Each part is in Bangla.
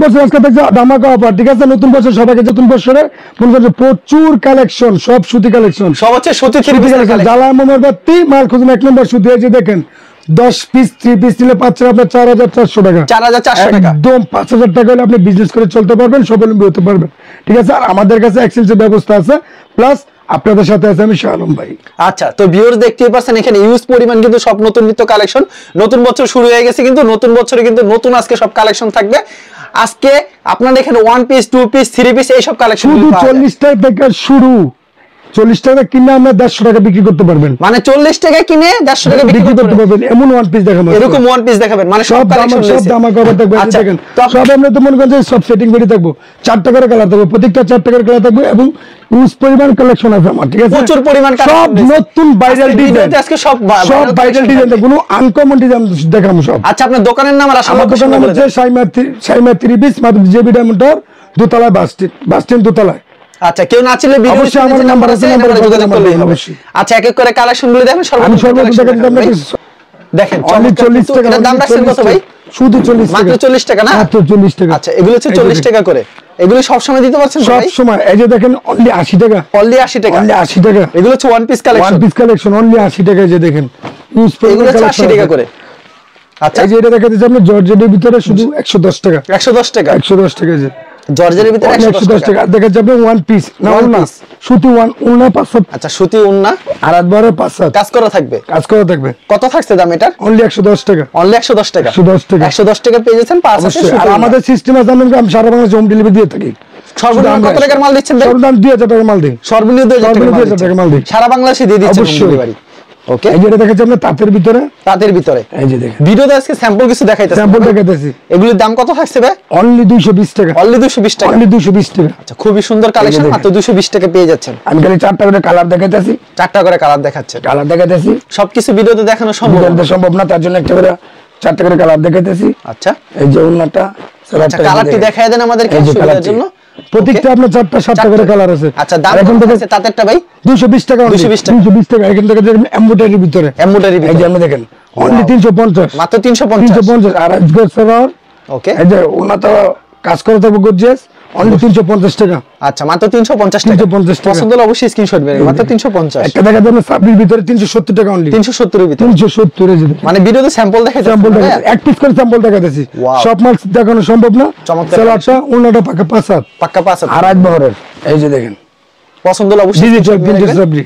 বছর আজকে দেখছো ধামাকা অফার, ঠিক আছে? নতুন বছর সবাইকে নতুন বছরে মনে করছে প্রচুর কালেকশন, সব সুতি কালেকশন, সব হচ্ছে সুতি থ্রি পিস কালেকশন। জ্বালা মোমবাতি মাল খুঁজুন 1 নম্বর সুতি। এই যে দেখেন 10 পিস 3 পিস নিলে পাচ্ছেন আপনার 4400 টাকা, 4400 টাকা, একদম 5000 টাকা হলে আপনি বিজনেস করে চলতে পারবেন, স্বাবলম্বী হতে পারবেন, ঠিক আছে? আর আমাদের কাছে এক্সচেঞ্জের ব্যবস্থা আছে, প্লাস আপনাদের সাথে আছে আমি শাহ আলম ভাই। আচ্ছা, তো ভিউয়ার্স দেখতেই পাচ্ছেন এখানে ইউজ পরিমাণ কিন্তু সব নতুন নিত্য কালেকশন। নতুন বছর শুরু হয়ে গেছে, কিন্তু নতুন বছরে কিন্তু নতুন আজকে সব কালেকশন থাকবে। আজকে আপনারা এখানে 1 পিস 2 পিস 3 পিস এই সব কালেকশন শুধু 40 টাকা থেকে শুরু, 40 টাকা কিনে আমরা 150 টাকা বিক্রি করতে পারবেন। মানে 40 টাকা কিনে 150 টাকা বিক্রি করতে পারবেন, এমন 1 পিস দেখাবো, এরকম 1 পিস দেখাবেন, মানে সব কালেকশন সব দাম কভার থাকবে। দেখেন সব আমরা তো মনে করেন যে সব সেটিং করে থাকবো, 4 টাকার কালার থাকবে, প্রত্যেকটা 4 টাকার কালার থাকবে, এবং ইউজ পরিমাণ কালেকশন আছে আমার, ঠিক আছে? প্রচুর পরিমাণ সব নতুন ভাইরাল ডিজাইন, আজকে সব ভাইরাল ডিজাইন, কোনো আনকমন ডিজাইন দেখাবো সব। আচ্ছা, আপনার দোকানের নাম আর আসলে আমার দোকানের নাম হচ্ছে সাইমা 3 পিস, মাত্র জেবি ডায়মন্ডের দোতলায়, বাস স্ট্যান্ড দোতলায়। আচ্ছা, কেউ না চাইলে ভিডিও অবশ্যই আমার নাম্বার আছে, নাম্বারে যোগাযোগ করলেই হবে। আচ্ছা, এক এক করে কালেকশন গুলো দেখেন। আমি সর্বপ্রথম দেখেন 40 টাকা, এটার দাম রাখছেন কত ভাই? শুধু 40 টাকা, মাত্র 40 টাকা না? মাত্র 40 টাকা। আচ্ছা, এগুলো হচ্ছে 40 টাকা করে। এগুলো সব সময় দিতে পারছেন সব ভাই? সময়। এই যে দেখেন অনলি 80 টাকা, অনলি 80 টাকা, অনলি 80 টাকা। এগুলো হচ্ছে 1 piece collection, 1 piece collection only 80 টাকা। এই যে দেখেন এগুলো হচ্ছে 80 টাকা করে। আচ্ছা, এই যে এটা দেখা যাচ্ছে আপনার জর্জেটের ভিতরে শুধু 110 টাকা, 110 টাকা, 110 টাকা। যে জর্জের ভিতরে 110 টাকা দেখা যাবে 1 পিস না, না সুতি উন্না 500। আচ্ছা, সুতি উন্না আর আদবারে 500 কাজ করা থাকবে, কাজ করা থাকবে। কত থাকছে দাম এটার? অনলি 110 টাকা, অনলি 110 টাকা, 110 টাকা, 110 টাকা পেয়ে যাচ্ছেন 5 আছে। আর আমাদের সিস্টেম আছে, আমি সারা বাংলাদেশে হোম ডেলিভারি দিয়ে থাকি। সর্বনিম্ন কত টাকার মাল দিচ্ছেন? সর্বনিম্ন 2000 টাকার মাল দিই, সর্বনিম্ন 2000 টাকার মাল দিই, সারা বাংলাদেশে দিয়ে দিচ্ছেন হোম ডেলিভারি। ওকে, এই যেটা দেখাচ্ছি আমরা তাঁতের ভিতরে, তাঁতের ভিতরে। এই যে দেখেন ভিডিওতে আজকে স্যাম্পল কিছু দেখাইতেছি, স্যাম্পল দেখাইতেছি। এগুলোর দাম কত থাকছে ভাই? অনলি 220 টাকা, অনলি 220 টাকা, অনলি 220 টাকা। আচ্ছা, খুবই সুন্দর কালেকশন, মাত্র 220 টাকা পেয়ে যাচ্ছেন। আমি খালি 4টা করে কালার দেখাইতেছি, 4টা করে কালার দেখাচ্ছে, কালার দেখাইতেছি। সবকিছু ভিডিওতে দেখানো সম্ভব না, তার জন্য একটা করে 4টা করে কালার দেখাইতেছি। আচ্ছা, এই যে উন্নাটা, আচ্ছা কালারটি দেখায় দেন আমাদেরকে সুবিধার জন্য। প্রত্যেকটা আপনার 4টা করে কালার আছে। আচ্ছা, দাম কত আছে তাতেরটা ভাই? 220 টাকা, 220 টাকা। এখান থেকে এমব্রয়ডারির ভিতরে, এমব্রয়ডারির ভিতরে এই যে আপনি দেখেন অনলি 350, মাত্র 350। আর আজকে স্যার ওকে, এই যে উন্নাটা কাজ করে থাকবে গর্জিয়াস, অনলি 350 টাকা। আচ্ছা, মাত্র 350 টাকা। 350 টাকা। পছন্দ হলে অবশ্যই স্ক্রিনশট বের মাত্র 350। একটা দেখা যাবে সাবরির ভিতরে 370 টাকা, অনলি 370 এর ভিতরে, 370 এর ভিতরে। মানে ভিডিওতে স্যাম্পল দেখাই, স্যাম্পল দেখা এক পিস করে স্যাম্পল দেখাতেছি, সব মাল দেখানো সম্ভব না। সালোয়ারটা উন্নাটা পাকা 5 পাক্কা 5 আর আজ বহরের। এই যে দেখেন পছন্দ হলে অবশ্যই ডিজিটাল প্রিন্টেড সাবরি,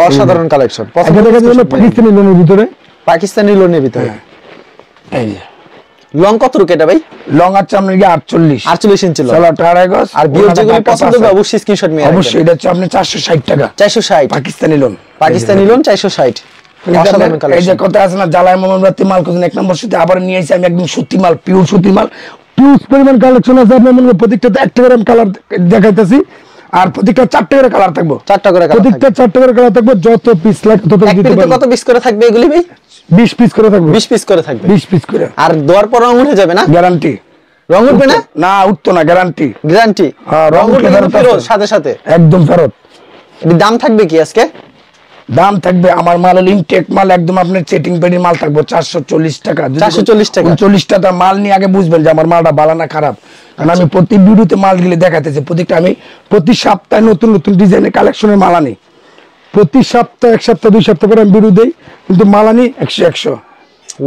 অসাধারণ কালেকশন। পছন্দ দেখা যাবে পাকিস্তানি লোনের ভিতরে, পাকিস্তানি লোনের ভিতরে। এই যে লং কত রুকে এটা ভাই? লং আছে আপনার 48 ইঞ্চি লং, সালোয়ারটা 2.5 গজ। আর ভিউ যেগুলো পছন্দ হবে অবশ্যই স্ক্রিনশট নিয়ে রাখবেন। অবশ্যই এটা হচ্ছে আপনি 460 টাকা, 460 পাকিস্তানি লোন, পাকিস্তানি লোন 460। অসাধারণ এই কালেকশন। যে কথা আছে না জ্বালায় মোমবাতি মাল খুঁজুন 1 নম্বর সুতি, আবার নিয়ে এসে আমি একদম সুতি মাল, পিওর সুতি মাল, পিওর পরিমাণ কালেকশন আছে। আপনার মনে হয় প্রত্যেকটা 1 টাকার কালার দেখাইতেছি, আর প্রত্যেকটা 4টা করে কালার থাকবে, 4টা করে কালার, প্রত্যেকটা 4টা করে কালার থাকবে। যত পিস লাগে তত দিতে পারবেন। কত পিস করে থাকবে এগুলি ভাই? 20 পিস করে থাকবে, 20 পিস করে থাকবে, 20 পিস করে। আর দেওয়ার পর রং উঠে যাবে না? গ্যারান্টি, রং উঠবে না? না উঠতো না, গ্যারান্টি, গ্যারান্টি। হ্যাঁ, রং উঠে ফেরত সাথে সাথে একদম ফেরত। এর দাম থাকবে কি আজকে? দাম থাকবে আমার মাল ইনটেক মাল, একদম আপনার সেটিং পেডির মাল থাকবে 440 টাকা। 440 টাকা, 40 টাকা মাল নিয়ে আগে বুঝবেন যে আমার মালটা ভালো না খারাপ। কারণ আমি প্রতি ভিডিওতে মাল গিলে দেখাতেছি, প্রত্যেকটা আমি প্রতি সপ্তাহে নতুন নতুন ডিজাইনের কালেকশনের মাল আনি। প্রতি সপ্তাহে 1 সপ্তাহ 2 সপ্তাহ পরে আমি ভিডিও দেই, কিন্তু মাল আনি 100।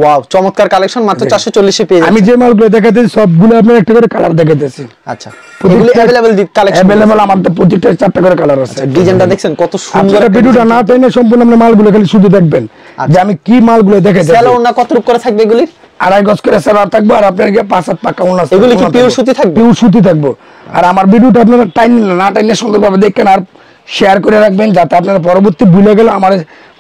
ওয়াও, চমৎকার কালেকশন, মাত্র 440 এ পেয়ে যাবেন। আমি যে মালগুলো দেখাতেছি সবগুলো আপনার একটা করে কালার দেখাতেছি। আচ্ছা, এগুলো अवेलेबल কালেকশন, अवेलेबल আমাদের প্রত্যেকটা 4টা করে কালার আছে। ডিজাইনটা দেখছেন কত সুন্দর। ভিডিওটা না তাই না সম্পূর্ণ আপনি মালগুলো খালি শুধু দেখবেন যে আমি কি মালগুলো দেখাইছি। সেলোর না কত রূপ করে থাকবে এগুলি? 2.5 গজ করে সেলার থাকবে, আর আপনার কি 5 পাকা উন্না। এগুলি কি পিওর সুতি থাকবে? পিওর সুতি থাকবে। আর আমার ভিডিওটা আপনারা টাইম না টাইমে সুন্দরভাবে দেখেন, আর শেয়ার করে রাখবেন, যাতে আপনারা পরবর্তী ভুলে গেলে আমার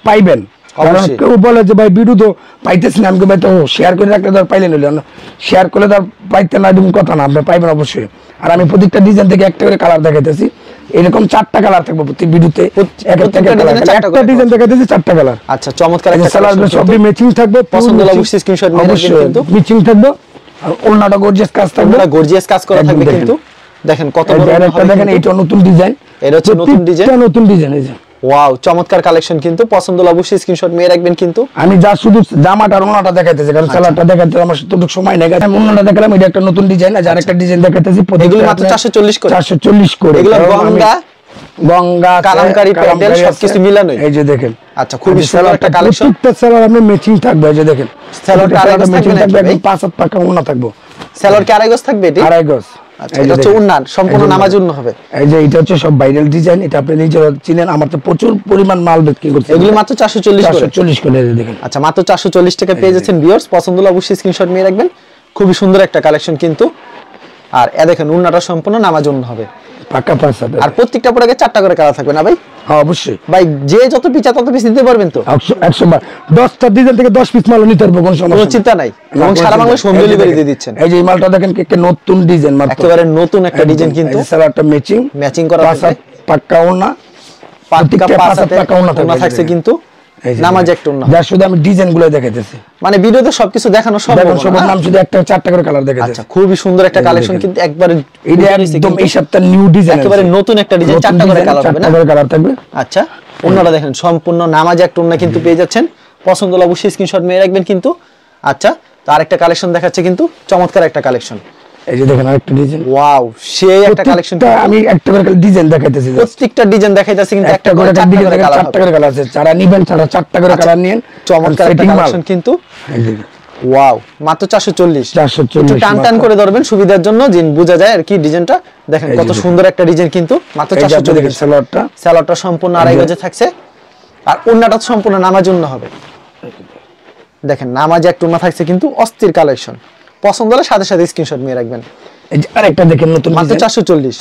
পাইবেন। কারণ কেউ বলে যে ভাই ভিডিও তো পাইতেছি না, আমি ভাই তো শেয়ার করে রাখলে ধর পাইলেন, হইল শেয়ার করলে ধর পাইতে না এরকম কথা না, আপনি পাইবেন অবশ্যই। আর আমি প্রত্যেকটা ডিজাইন থেকে একটা করে কালার দেখাইতেছি, এরকম 4টা কালার থাকবে প্রতি ভিডিওতে, একটা ডিজাইন দেখাইতেছি 4টা কালার। আচ্ছা, চমৎকার একটা কালারগুলো সবই ম্যাচিং থাকবে, পছন্দ হলে অবশ্যই স্ক্রিনশট নিয়ে রাখবেন। কিন্তু ম্যাচিং থাকবে, আর ওন্নাটা গর্জিয়াস কাজ থাকবে, গর্জিয়াস কাজ করা থাকবে। কিন্তু দেখেন কত বড়, একটা দেখেন এটা নতুন ডিজাইন, এটা হচ্ছে নতুন ডিজাইন, নতুন ডিজাইন। এই যে ওয়াও, চমৎকার কালেকশন কিন্তু, পছন্দ হলে অবশ্যই স্ক্রিনশট নিয়ে রাখবেন কিন্তু। আমি যা শুধু জামাটা আর ওনাটা দেখাইতেছি, কারণ সালোয়ারটা দেখাতে আমার তো সময় নেই। আমি ওনাটা দেখালাম, এটা একটা নতুন ডিজাইন, আর একটা ডিজাইন দেখাইতেছি। এগুলো মাত্র 440 করে, 440 করে। এগুলো গঙ্গা কালামকারী প্যান্ডেল সবকিছু মিলানো। এই যে দেখেন, আচ্ছা খুবই সুন্দর একটা কালেকশন। প্রত্যেকটা সালোয়ার আপনি ম্যাচিং থাকবে। এই যে দেখেন, সালোয়ারটা আড়াই গজ থাকবে, একদম 5 পাকা ওন্না থাকবে। সালোয়ার কি আড়াই গজ থাকবে? এটি আড়াই গজ। আচ্ছা, এটা হচ্ছে ওন্নার সম্পূর্ণ নামাজ ওন্না হবে। এই যে এটা হচ্ছে সব ভাইরাল ডিজাইন, এটা আপনি নিজেরা চিনেন। আমার তো প্রচুর পরিমাণ মাল বিক্রি করছে। এগুলো মাত্র 440 করে দেখেন। আচ্ছা, মাত্র 440 টাকা পেয়ে যাচ্ছেন ভিউয়ার্স। পছন্দ হলে অবশ্যই স্ক্রিনশট নিয়ে রাখবেন। খুবই সুন্দর একটা কালেকশন কিন্তু। আর এ দেখেন, ওন্নাটা সম্পূর্ণ নামাজ ওন্না হবে, পাকা পাঁচা। আর প্রত্যেকটা প্রোডাক্টে 4টা করে কালার থাকবে না ভাই? হ্যাঁ অবশ্যই ভাই, যে যত পিস তত পিস নিতে পারবেন তো? 100 বার 10টা ডিজাইন থেকে 10 পিস মাল নিতে পারবো, কোনো সমস্যা কোনো চিন্তা নাই। এবং সারা বাংলাদেশ হোম ডেলিভারি দিয়ে দিচ্ছেন। এই যে এই মালটা দেখেন, কি নতুন ডিজাইন, মাত্র একেবারে নতুন একটা ডিজাইন কিন্তু। সালোয়ারটা ম্যাচিং করা আছে, পাক্কা ওন্না, পাক্কা পাঁচটা ওন্না থাকছে কিন্তু। নামাজ একটা ওন্না, যা শুধু আমি ডিজাইনগুলো দেখাইতেছি। মানে ভিডিওতে সবকিছু দেখানো সম্ভব না। নাম শুধু একটা 4টা করে কালার দেখাইতেছি। আচ্ছা, খুবই সুন্দর একটা কালেকশন কিন্তু, একবারে এটা একদম এই সপ্তাহে নিউ ডিজাইন, একেবারে নতুন একটা ডিজাইন, 4টা করে কালার হবে না? 4টা করে কালার থাকবে। আচ্ছা, ওন্নাটা দেখেন, সম্পূর্ণ নামাজ একটা ওন্না কিন্তু পেয়ে যাচ্ছেন। পছন্দ হলে অবশ্যই স্ক্রিনশট নিয়ে রাখবেন কিন্তু। আচ্ছা, তো আরেকটা কালেকশন দেখাচ্ছে কিন্তু, চমৎকার একটা কালেকশন। এই যে দেখেন আরেকটা ডিজাইন। ওয়াও, সেই একটা কালেকশন। আমি একটা করে ডিজাইন দেখাইতেছি, প্রত্যেকটা ডিজাইন দেখাইতেছি কিন্তু, একটা করে 4টা করে কালার হবে। 4টা করে কালার আছে, যারা নিবেন তারা 4টা করে কালার নিন। চমৎকার একটা কালেকশন কিন্তু। এই যে ওয়াও, মাত্র 440 একটু টান করে ধরবেন সুবিধার জন্য, যে বোঝা যায় আর কি ডিজাইনটা। দেখেন কত সুন্দর একটা ডিজাইন কিন্তু, মাত্র 440। সালোয়ারটা সম্পূর্ণ আড়াই গজে থাকছে, আর ওন্নাটা সম্পূর্ণ নামাজ ওন্না হবে। দেখেন, নামাজ একটা ওন্না থাকছে কিন্তু, অস্থির কালেকশন। পছন্দ হলে সাথে সাথে স্ক্রিনশট নিয়ে রাখবেন। আরেকটা দেখেন, নতুন মাত্র 440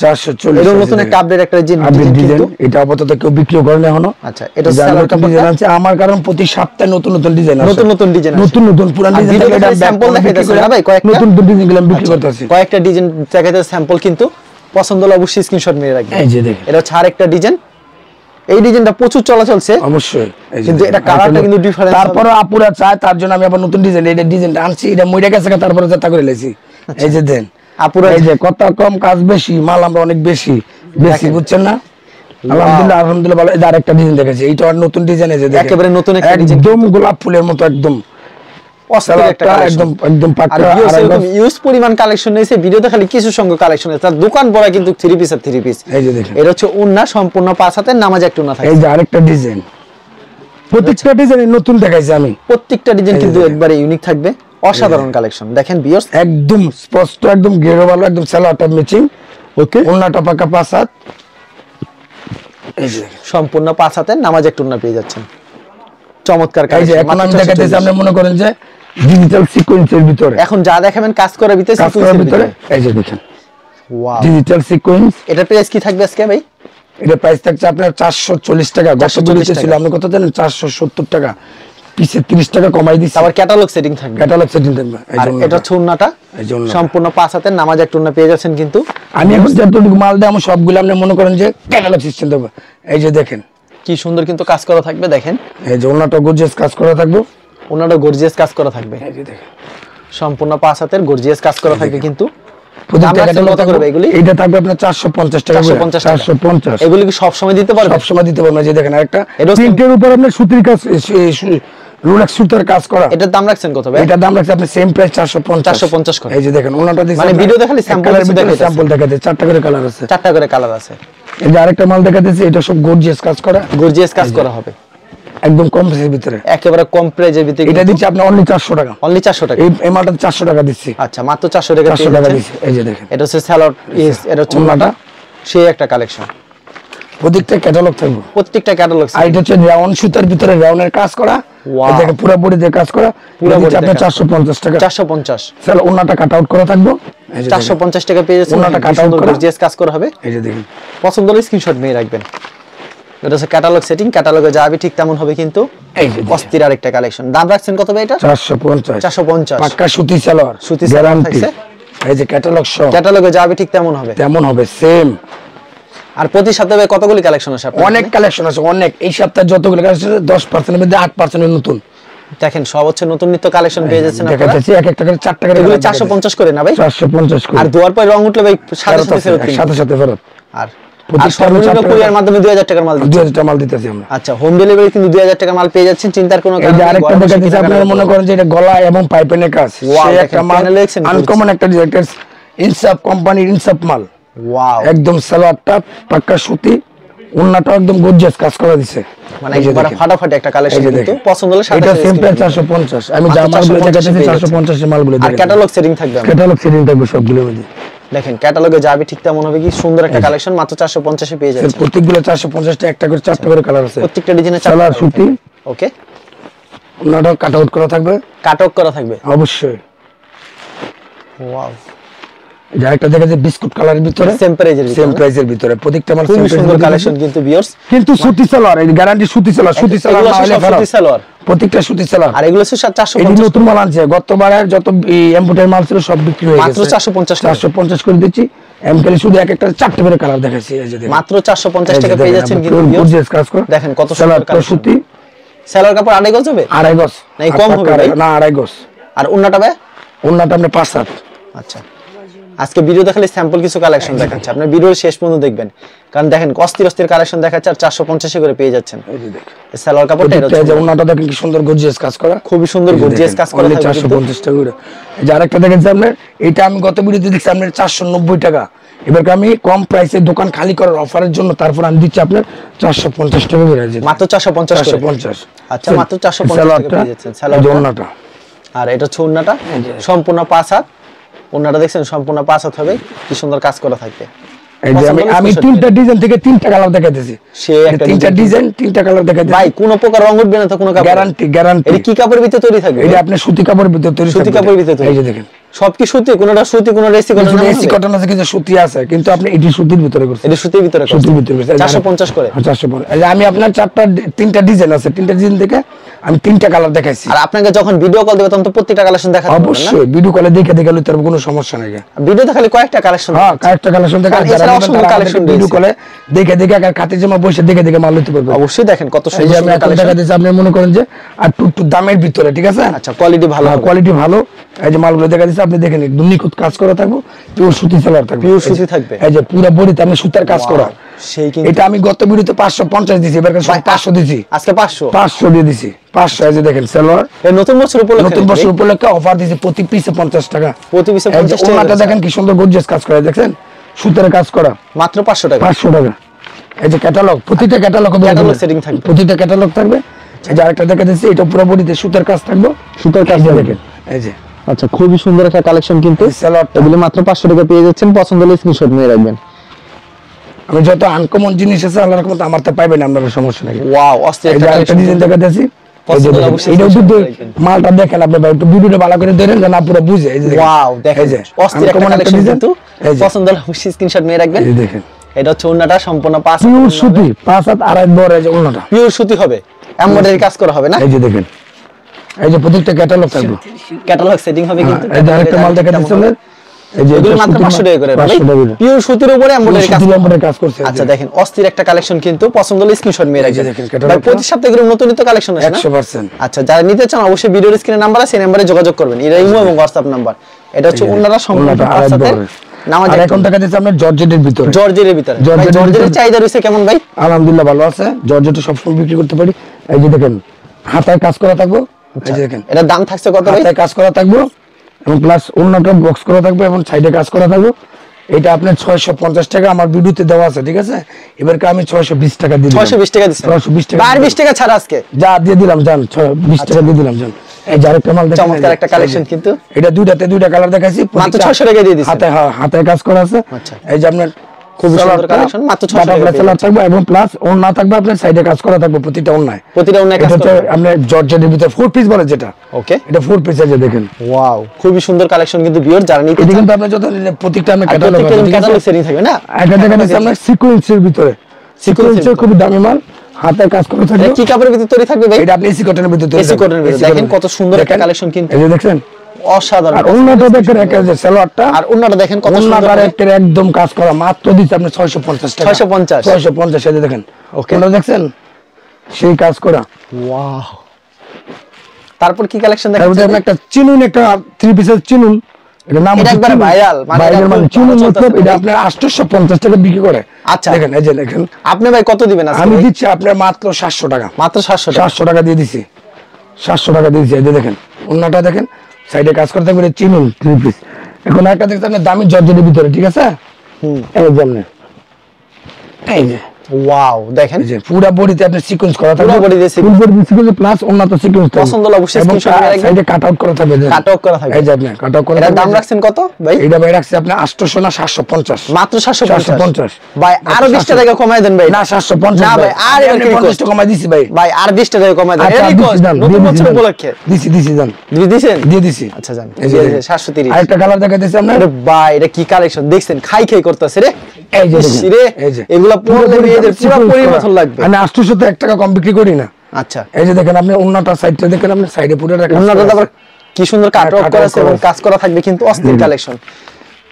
এর নতুন একটা আপডেট একটা ডিজাইন কিন্তু। এটা আপাতত কেউ বিক্রি করে না এখনো। আচ্ছা, এটা সালোয়ারটা ডিজাইন আছে আমার, কারণ প্রতি সপ্তাহে নতুন নতুন ডিজাইন আছে, নতুন ডিজাইন আছে, নতুন পুরান ডিজাইন। এটা স্যাম্পল দেখাইতেছি না ভাই, কয়েকটা নতুন ডিজাইনগুলো বিক্রি করতেছি, কয়েকটা ডিজাইন দেখাইতেছি স্যাম্পল কিন্তু। পছন্দ হলে অবশ্যই স্ক্রিনশট নিয়ে রাখবেন। এই যে দেখেন, এটা হচ্ছে আরেকটা ডিজাইন। এই ডিজাইনটা প্রচুর চলছে অবশ্যই, কিন্তু এটা কালারটা কিন্তু ডিফারেন্স। তারপরে আপুরা চায়, তার জন্য আমি আবার নতুন ডিজাইন, এটা ডিজাইনটা আনছি, এটা মইরা গেছে, তারপরে চেষ্টা করে লেছি। এই যে দেন আপুরা, এই যে কত কম কাজ বেশি, মাল আমরা অনেক বেশি বুঝছেন না? আলহামদুলিল্লাহ ভালো। এই আরেকটা ডিজাইন দেখেছি, এইটা আর নতুন ডিজাইন। এই যে একেবারে নতুন একটা ডিজাইন, একদম গোলাপ ফুলের মতো, একদম একদম পাক্কা। এরকম ইউজ পরিমাণ কালেকশন নিয়েছে, ভিডিওতে খালি কিছু সংখ্যক কালেকশন আছে, তার দোকান ভরা কিন্তু 3 পিস আর 3 পিস। এই যে দেখেন, এটা হচ্ছে ওন্না সম্পূর্ণ 5 হাতের, নামাজ একটা ওন্না থাকে। এই যে আরেকটা ডিজাইন, প্রত্যেকটা ডিজাইন নতুন দেখাইছি আমি। প্রত্যেকটা ডিজাইন কিন্তু একবারে ইউনিক থাকবে, অসাধারণ কালেকশন। দেখেন ভিউয়ার্স, একদম স্পষ্ট, একদম গেরো ভালো, একদম সালোয়ারটা ম্যাচিং, ওকে, ওন্নাটা পাকা 5 হাত। এই যে সম্পূর্ণ 5 হাতের, নামাজ একটা ওন্না পেয়ে যাচ্ছেন। চমৎকার কালেকশন। এই যে এখন আমি দেখাইতেছি, আপনি মনে করেন যে ডিজিটাল সিকোয়েন্সের ভিতরে, এখন যা দেখাবেন কাজ করার ভিতরে। এই যে দেখেন, ওয়াও, ডিজিটাল সিকোয়েন্স। এটা প্রাইস কি থাকবে আজকে ভাই? এটা প্রাইস থাকছে আপনার 440 টাকা। গত ভিডিওতে ছিল আপনি কত জানেন? 470 টাকা, পিছে 30 টাকা কমাই দিছি। আবার ক্যাটালগ সেটিং থাকবে, ক্যাটালগ সেটিং থাকবে। আর এটা হচ্ছে ওন্নাটা সম্পূর্ণ 5 হাতের, নামাজ একটা ওন্না পেয়ে যাচ্ছেন কিন্তু। আমি এখন যতটুকু মাল দেব আমি সবগুলো আপনি মনে করেন যে ক্যাটালগ সিস্টেম দেব। এই যে দেখেন কি সুন্দর কিন্তু কাজ করা থাকবে। দেখেন, এই যে ওন্নাটা গর্জিয়াস কাজ করা থাকবে, ওন্নাটা গর্জিয়াস কাজ করা থাকবে। এই যে দেখেন, সম্পূর্ণ 5 হাতের গর্জিয়াস কাজ করা থাকবে কিন্তু। এটা থাকবে আপনার 450 টাকা। 450। এগুলো কি সব সময় দিতে পারবেন? সব সময় দিতে পারবেন। যে দেখেন আরেকটা প্রিন্টের উপর আপনার সুতির কাজ, রোলেক্স সুতার কাজ করা। এটার দাম রাখছেন কত ভাই? এটার দাম রাখছে আপনি সেম প্রাইস 450 করে। এই যে দেখেন ওন্নাটা দিছি, মানে ভিডিও দেখালি স্যাম্পল দেখাতে 4টা করে কালার আছে, 4টা করে কালার আছে। এই যে আরেকটা মাল দেখাতেছি, এটা সব গর্জিয়াস কাজ করা, গর্জিয়াস কাজ করা হবে, একদম কম প্রাইসের ভিতরে, একেবারে কম প্রাইসের ভিতরে। এটা দিচ্ছি আপনি অনলি 400 টাকা। অনলি 400 টাকা। এই মালটা 400 টাকা দিচ্ছি। আচ্ছা, মাত্র 400 টাকা দিচ্ছি। এই যে দেখেন, এটা হচ্ছে সালোয়ার, এটা হচ্ছে ওন্নাটা, সেই একটা কালেকশন। প্রত্যেকটা ক্যাটালগ থাকবে, প্রত্যেকটা ক্যাটালগ। আর এটা হচ্ছে রাউন্ড সুতার ভিতরে রাউন্ডের কাজ করা। এই দেখেন পুরো বডি দিয়ে কাজ করা, পুরো বডি আপনি 450 টাকা। 450। তাহলে ওন্নাটা কাট আউট করা থাকবে। 450 টাকা পেয়ে যাচ্ছেন, ওন্নাটা কাট আউট করে গর্জিয়াস কাজ করা হবে। এই যে দেখেন, পছন্দ হলে স্ক্রিনশট নিয়ে রাখবেন। এটা হচ্ছে ক্যাটালগ সেটিং, ক্যাটালগে যাবে ঠিক তেমন হবে কিন্তু। এই যে অস্থির আরেকটা কালেকশন। দাম রাখছেন কত ভাই এটা? 450। 450 পাক্কা সুতি সালোয়ার, সুতি সালোয়ার থাকছে। এই যে ক্যাটালগ সহ, ক্যাটালগে যাবে ঠিক তেমন হবে সেম। আর প্রতি সপ্তাহে কতগুলি কালেকশন আছে আপনাদের? অনেক কালেকশন আছে, অনেক। এই সপ্তাহে যতগুলো কালেকশন আছে 10% এর মধ্যে 8% নতুন। দেখেন, সব হচ্ছে নতুন নিত্য কালেকশন পেয়ে যাচ্ছেন আপনারা। দেখাচ্ছি এক একটা করে 4টা করে। এগুলো 450 করে না ভাই? 450 করে। আর দুয়ার পর রং উঠলে ভাই সাথে সাথে ফেরত, সাথে সাথে ফেরত। আর আর সর্বনিম্ন কুরিয়ার মাধ্যমে 2000 টাকার মাল 2000 টাকা মাল দিতেছি আমরা। আচ্ছা, হোম ডেলিভারি কিন্তু 2000 টাকার মাল পেয়ে যাচ্ছেন, চিন্তার কোনো কারণ নেই। নেই। আরেকটা দেখাচ্ছি, আপনারা মনে করেন যে এটা গলা এবং পাইপেনের কাজ, সেই একটা মাল আনকমন একটা ডিজাইন, ইনসাফ কোম্পানির ইনসাফ মাল। ওয়াও, একদম সালোয়ারটা পাক্কা সুতি, ওন্নাটা একদম গর্জিয়াস কাজ করা দিছে, মানে একবার ফাটাফাটি একটা কালেকশন, কিন্তু পছন্দ হলে সাথে এটা সিম্পল 450। আমি যা মালগুলো দেখাচ্ছি 450 এর মালগুলো দেখেন। আর ক্যাটালগ সেটিং থাকবে, ক্যাটালগ সেটিং থাকবে সবগুলোর মধ্যে। দেখেন ক্যাটালগে যাবে ঠিক তেমন হবে, কি সুন্দর একটা কালেকশন, মাত্র 450 এ পেয়ে যাচ্ছেন। প্রত্যেকগুলো 450 টাকা, একটা করে 4টা করে কালার আছে, প্রত্যেকটা ডিজাইনে সালোয়ার সুতি। ওকে, ওন্নাটা কাট আউট করা থাকবে, কাট আউট করা থাকবে অবশ্যই। ওয়াও, যা একটা দেখা যায় বিস্কুট কালারের ভিতরে, সেম প্রাইজের ভিতরে প্রত্যেকটা মাল খুব সুন্দর কালেকশন কিন্তু ভিউয়ার্স, কিন্তু সুতি সালোয়ার, এই গ্যারান্টি সুতি সালোয়ার, সুতি সালোয়ার না হলে সুতি সালোয়ার, প্রত্যেকটা সুতি সালোয়ার। আর এগুলো হচ্ছে 450, এই নতুন মাল আনছে, গতবারের যত এমপুটের মাল ছিল সব বিক্রি হয়ে গেছে, মাত্র 450 করে দিচ্ছি। এমকালি শুধু এক একটা 4টা করে কালার দেখাচ্ছি, এই যে দেখেন মাত্র 450 টাকা পেয়ে যাচ্ছেন কিন্তু গর্জিয়াস কাজ করে। দেখেন কত সুন্দর কালেকশন, সুতি সালোয়ার কাপড় 2.5 গজ হবে, 2.5 গজ না কম হবে ভাই? না 2.5 গজ। আর ওন্নাটা ভাই? ওন্নাটা আমরা 5 হাত। আচ্ছা, আজকে ভিডিও দেখালে স্যাম্পল কিছু কালেকশন দেখাচ্ছে, আপনি ভিডিওর শেষ পর্যন্ত দেখবেন, কারণ দেখেন অস্থির কালেকশন দেখাচ্ছে, আর 450 করে পেয়ে যাচ্ছেন। এই যে দেখেন সালোয়ার কাপড়টা এটা এই যে ওন্নাটা দেখেন কি সুন্দর গর্জিয়াস কাজ করা, খুবই সুন্দর গর্জিয়াস কাজ করা থাকবে, 450 টাকা করে। এই যে আরেকটা দেখেন আপনার, এটা আমি গত ভিডিওতে দেখছি আপনার 490 টাকা, এবার আমি কম প্রাইসে দোকান খালি করার অফারের জন্য তারপর আমি দিচ্ছি আপনার 450 টাকা করে, মাত্র 450। আচ্ছা, মাত্র 450 টাকা পেয়ে যাচ্ছেন সালোয়ার ওন্নাটা। আর এটা হচ্ছে ওন্নাটা, সম্পূর্ণ 5 হাত ওন্নাটা, দেখছেন সম্পূর্ণ 5 হাত হবে, কি সুন্দর কাজ করা থাকবে। এই যে আমি 3টা ডিজাইন থেকে 3টা কালার দেখাইতেছি, সে একটা 3টা ডিজাইন 3টা কালার দেখাইতেছি ভাই, কোনো প্রকার রং উঠবে না তো? কোনো কাপড় গ্যারান্টি। এটা কি কাপড়ের ভিতরে তৈরি থাকবে? এটা আপনি সুতি কাপড়ের ভিতরে তৈরি, সুতি কাপড়ের ভিতরে তৈরি। এই যে দেখেন সব কি সুতি, কোনটা সুতি, কোনটা এসি কটন, এসি কটন আছে, কিছু সুতি আছে, কিন্তু আপনি এটি সুতির ভিতরে করছেন, এটা সুতির ভিতরে করছেন, সুতির ভিতরে 450 করে। 450। এই যে আমি আপনার 3টা ডিজাইন আছে, 3টা ডিজাইন থেকে আমি 3টা কালার দেখাইছি। আর আপনাকে যখন ভিডিও কল দেব তখন তো প্রত্যেকটা কালেকশন দেখাতে হবে না? অবশ্যই ভিডিও কলে দেখে লইতে হবে, কোনো সমস্যা নাই। ভিডিও দেখালে কয়েকটা কালেকশন, হ্যাঁ কয়েকটা কালেকশন দেখা, যারা অসংখ্য কালেকশন ভিডিও কলে দেখে আর খাতে জমা বসে দেখে মাল লইতে পারবে। অবশ্যই দেখেন কত এই যে আমি সুন্দর এখন কালেকশন দেখা দিচ্ছি, আপনি মনে করেন যে আর একটু দামের ভিতরে, ঠিক আছে? আচ্ছা, কোয়ালিটি ভালো, কোয়ালিটি ভালো। এই যে মালগুলো দেখা দিচ্ছি, আপনি দেখেন একদম নিখুঁত কাজ করা থাকবে, পিওর সুতি সালোয়ার থাকবে, পিওর সুতি থাকবে। এই যে পুরো বডিতে আপনি সুতার কাজ করা, সেই কিন্তু এটা আমি গত ভিডিওতে 550 দিছি, এবার 500 দিছি, আজকে 500 দিয়ে দিছি 500। এই যে দেখেন সালোয়ার, এই নতুন বছর উপলক্ষে অফার দিছি, প্রতি পিসে 50 টাকা, প্রতি পিসে 50 টাকা। ওনাটা দেখেন কি সুন্দর গর্জিয়াস কাজ করা, দেখেন সুতার কাজ করা, মাত্র 500 টাকা। 500 টাকা। এই যে ক্যাটালগ, প্রতিটা ক্যাটালগ সেটিং থাকবে, প্রতিটা ক্যাটালগ থাকবে। এই যে আরেকটা দেখা দিচ্ছি, এটা পুরো বডিতে সুতার কাজ থাকবে, সুতার কাজ দেখেন। এই যে আচ্ছা, খুবই সুন্দর একটা কালেকশন, কিন্তু এগুলো মাত্র 500 টাকা পেয়ে যাচ্ছেন, পছন্দ হলে স্ক্রিনশট নিয়ে রাখবেন। আমি যত আনকমন জিনিস আছে আল্লাহর রহমতে আমার তো পাইবেন, আপনাদের সমস্যা নাই। ওয়াও, অস্থির একটা কালেকশন ডিজাইন দেখা দিচ্ছি, এটা শুধু মালটা দেখেন, আপনি একটু ভিডিওটা ভালো করে ধরেন যেন পুরো বুঝে। এই যে ওয়াও, দেখেন অস্থির একটা কালেকশন, কিন্তু পছন্দ হলে অবশ্যই স্ক্রিনশট নিয়ে রাখবেন। এই দেখেন, এটা হচ্ছে ওন্নাটা সম্পূর্ণ 5 পিওর সুতি, 5 হাত 2.5 বড়, এই যে ওন্নাটা পিওর সুতি হবে, এমব্রয়ডারি কাজ করা হবে না? এই যে দেখেন, এই যে প্রত্যেকটা ক্যাটালগ থাকবে, ক্যাটালগ সেটিং হবে, কিন্তু এই যে আরেকটা মাল দেখা দিচ্ছি, এই যে এগুলো মাত্র 500 টাকা করে, পিওর সুতির উপরে এমব্রয়ডারি কাজ করছে। আচ্ছা, দেখেন অস্থির একটা কালেকশন, কিন্তু পছন্দ হলে স্ক্রিনশট নিয়ে রাখবেন। ভাই, প্রতি সপ্তাহে এরকম নতুন কালেকশন আসে না? 100%। আচ্ছা, যারা নিতে চান অবশ্যই ভিডিওর স্ক্রিনে নাম্বার আছে, এই নম্বরে যোগাযোগ করবেন, এটা ইমো এবং হোয়াটসঅ্যাপ নাম্বার। এটা হচ্ছে ওন্নাটা সম্পূর্ণ পাঁচসাথে নামাজ। আর এখন দেখা দিচ্ছে আপনার জর্জেটের ভিতরে, জর্জেটের চাহিদা রয়েছে কেমন ভাই? আলহামদুলিল্লাহ ভালো আছে, জর্জেটে সবসময় বিক্রি করতে পারি। এই যে দেখেন হাতায় কাজ করা থাকবে, এই যে দেখেন এটার দাম থাকছে কত ভাই? হাতায় কাজ করা থাকবে এবং প্লাস ওন্নাটা বক্স করা থাকবে এবং সাইডে কাজ করা থাকবে। এটা আপনার 650 টাকা আমার ভিডিওতে দেওয়া আছে, ঠিক আছে? এবারকে আমি 620 টাকা দিই। 620 টাকা দিচ্ছেন? 620 টাকা, 20 টাকা ছাড়া আজকে যা দিয়ে দিলাম, জান 20 টাকা দিয়ে দিলাম, জান। এই যে আরেকটা মাল দেখেন, চমৎকার একটা কালেকশন, কিন্তু এটা দুইটা কালার দেখাইছি, মাত্র 600 টাকা দিয়ে দিচ্ছেন। হাতে কাজ করা আছে। আচ্ছা, এই যে আপনার খুব সুন্দর কালেকশন, মাত্র 600 টাকা থাকবে এবং প্লাস ওন্না থাকবে, আপনার সাইডে কাজ করা থাকবে, প্রতিটা ওন্নায় কাজ করা। আপনার জর্জেটের ভিতরে 4 পিস বলে যেটা, ওকে, এটা 4 পিস আছে, দেখেন। ওয়াও, খুবই সুন্দর কালেকশন, কিন্তু ভিউয়ার যারা নিতে চান, কিন্তু আপনি যত প্রত্যেকটা আমি ক্যাটালগ সেটিং থাকবে না? একটা দেখা যাচ্ছে আপনার সিকোয়েন্সের ভিতরে, সিকোয়েন্সের খুব দামি মাল, হাতে কাজ করা থাকবে। কি কাপড়ের ভিতরে তৈরি থাকবে ভাই? এটা আপনি এসি কটনের ভিতরে তৈরি, এসি কটনের ভিতরে। দেখেন কত সুন্দর একটা কালেকশন, কিন্তু এই যে দেখছেন অসাধারণ। আর ওন্নাটা দেখেন, একটা সালোয়ারটা, আর ওন্নাটা দেখেন কত সুন্দর, একদম কাজ করা, মাত্র দিচ্ছে আপনি 650 টাকা। 650 এই যে দেখেন, ওকে, ওন্না দেখছেন সেই কাজ করা। ওয়াও, তারপর কি কালেকশন দেখেন? তারপর একটা চিনুন, একটা 3 পিসের চিনুন, এটা নাম একবার ভাইরাল, মানে চিনুন মতলব এটা আপনার 850 টাকা বিক্রি করে। আচ্ছা দেখেন এই যে দেখেন আপনি ভাই কত দিবেন আজকে? আমি দিচ্ছি আপনার মাত্র 700 টাকা, মাত্র 700 টাকা। 700 টাকা দিয়ে দিছি, 700 টাকা দিয়ে দিছি। এই যে দেখেন অন্যটা দেখেন সাইডে কাজ করতে পারে চিনুন 3 পিস। এখন একটা দেখতে আপনি দামি জর্জেটের ভিতরে, ঠিক আছে? এই যে আপনি এই যে ওয়াও দেখেন এই যে পুরো বডিতে আপনি সিকোয়েন্স করা থাকবে, পুরো body তে ফুল বডি সিকোয়েন্স প্লাস অন্যটা সিকোয়েন্স থাকবে। পছন্দ হলে অবশ্যই স্ক্রিনশট নিয়ে রাখবেন। সাইডে কাট আউট করা থাকবে, কাট আউট করা থাকবে। এই যে আপনি কাট আউট করা এটার থাকবে। দাম রাখছেন কত ভাই? এটা ভাই রাখছি আপনি 800 না 750, মাত্র 750 750 ভাই। আরো 20 টাকা কমায় দেন ভাই। না 750 না ভাই, আর এবার কি 50 টাকা কমাই দিছি ভাই। ভাই আর 20 টাকা কমায় দেন। আচ্ছা, এই দিছি, রিকোয়েস্ট যান, নতুন দিয়ে বছর দিছি, উপলক্ষে দিছি যান, দিছেন? দিয়ে দিছি। আচ্ছা জান, এই যে 730। আরেকটা কালার দেখাইতেছি আপনার। আরে ভাই এটা কি কালেকশন দেখছেন, খাই খাই করতেছে রে। এই যে ইস দেখুন, রে, এই যে এগুলা পরলে মেয়েদের পুরো পরিবর্তন লাগবে। আমি 800 তে 1 টাকা কম বিক্রি করি না। আচ্ছা এই যে দেখেন আপনি অন্যটা সাইডটা দেখেন, আপনি সাইডে পুরো রাখা অন্যটা আবার কি সুন্দর কাট আউট cut করা out আছে এবং করা কাজ করা থাকবে কিন্তু অস্থির কালেকশন।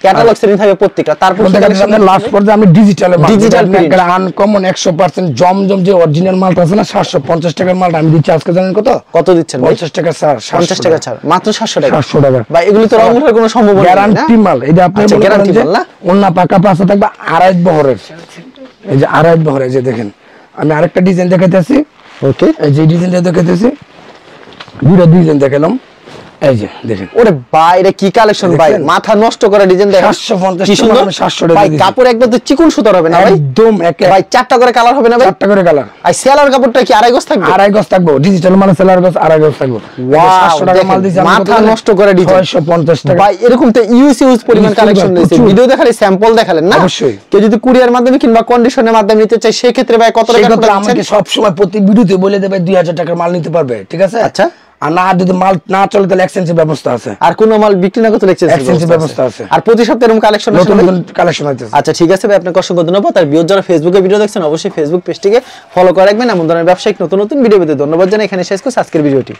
ক্যাটালগ সেটিং থাকবে প্রত্যেকটা। তারপর কি কালেকশন? লাস্ট পর্যায়ে আমি ডিজিটালে Digital print। আনকমন 100% জমজম যে অরিজিনাল মালটা আছে না 750 টাকার মালটা আমি দিচ্ছি আজকে, জানেন কত? কত দিচ্ছেন ভাই? 50 টাকা স্যার, 50 টাকা ছাড়, মাত্র 700 টাকা। 700 টাকা ভাই এগুলি তো রং ওঠার কোনো সম্ভাবনা নেই না? গ্যারান্টি মাল। এটা আপনি আচ্ছা, মনে করেন guarantee যে মাল না? অন্য পাকা পাশে থাকবে আড়াই বহরের। এই যে আড়াই বহরের, যে দেখেন আমি আরেকটা ডিজাইন দেখাইতেছি। ওকে এই যে ডিজাইনটা দেখাইতেছি, দুটো ডিজাইন দেখালাম। এই যে দেখেন ওরে ভাই এটা কি কালেকশন ভাই, দেখছেন? মাথা নষ্ট করা ডিজাইন দেখেন। 750 কি সুন্দর। টাকা আমি 700 টাকা ভাই দিয়েছি। কাপড় একদম তো চিকন সুতার হবে না ভাই? একদম একে ভাই 4টা করে কালার হবে না ভাই? 4টা করে কালার। আর সেলার কাপড়টা কি আড়াই গজ থাকবে? আড়াই গজ থাকবো, ডিজিটাল মানে সেলার গজ আড়াই গজ থাকবো। Wow, 700 টাকা মাল দেখেন, দিছি আমি, মাথা কত জানেন? নষ্ট করে ডিজাইন। 650 টাকা। ভাই এরকম তো ইউজ পরিমাণ Use কালেকশন পরিমাণ, রয়েছে। প্রচুর। ভিডিও দেখালে স্যাম্পল দেখালেন না? অবশ্যই। কেউ যদি কুরিয়ার মাধ্যমে কিংবা কন্ডিশনের মাধ্যমে নিতে চায় সেই ক্ষেত্রে ভাই কত টাকা সেক্ষেত্রে করে আমাকে দিচ্ছেন? সব সময় প্রতি ভিডিওতে বলে দেবে 2000 টাকার মাল নিতে পারবে, ঠিক আছে? আচ্ছা। আর না যদি মাল না চলে তাহলে এক্সচেঞ্জের ব্যবস্থা আছে, আর কোন মাল বিক্রি না করতে Exchange ব্যবস্থা আছে। আর প্রতি সপ্তাহে এরকম কালেকশন নতুন নতুন কালেকশন হইতেছে। আচ্ছা ঠিক আছে ভাই, আপনাকে অসংখ্য ধন্যবাদ। আর ভিউয়ার যারা ফেসবুকে ভিডিও দেখছেন অবশ্যই ফেসবুক পেজটিকে ফলো করে রাখবেন। এমন ধরনের ব্যবসায়িক নতুন নতুন ভিডিও পেতে ধন্যবাদ জানাই। এখানে শেষ করছি আজকের ভিডিওটি।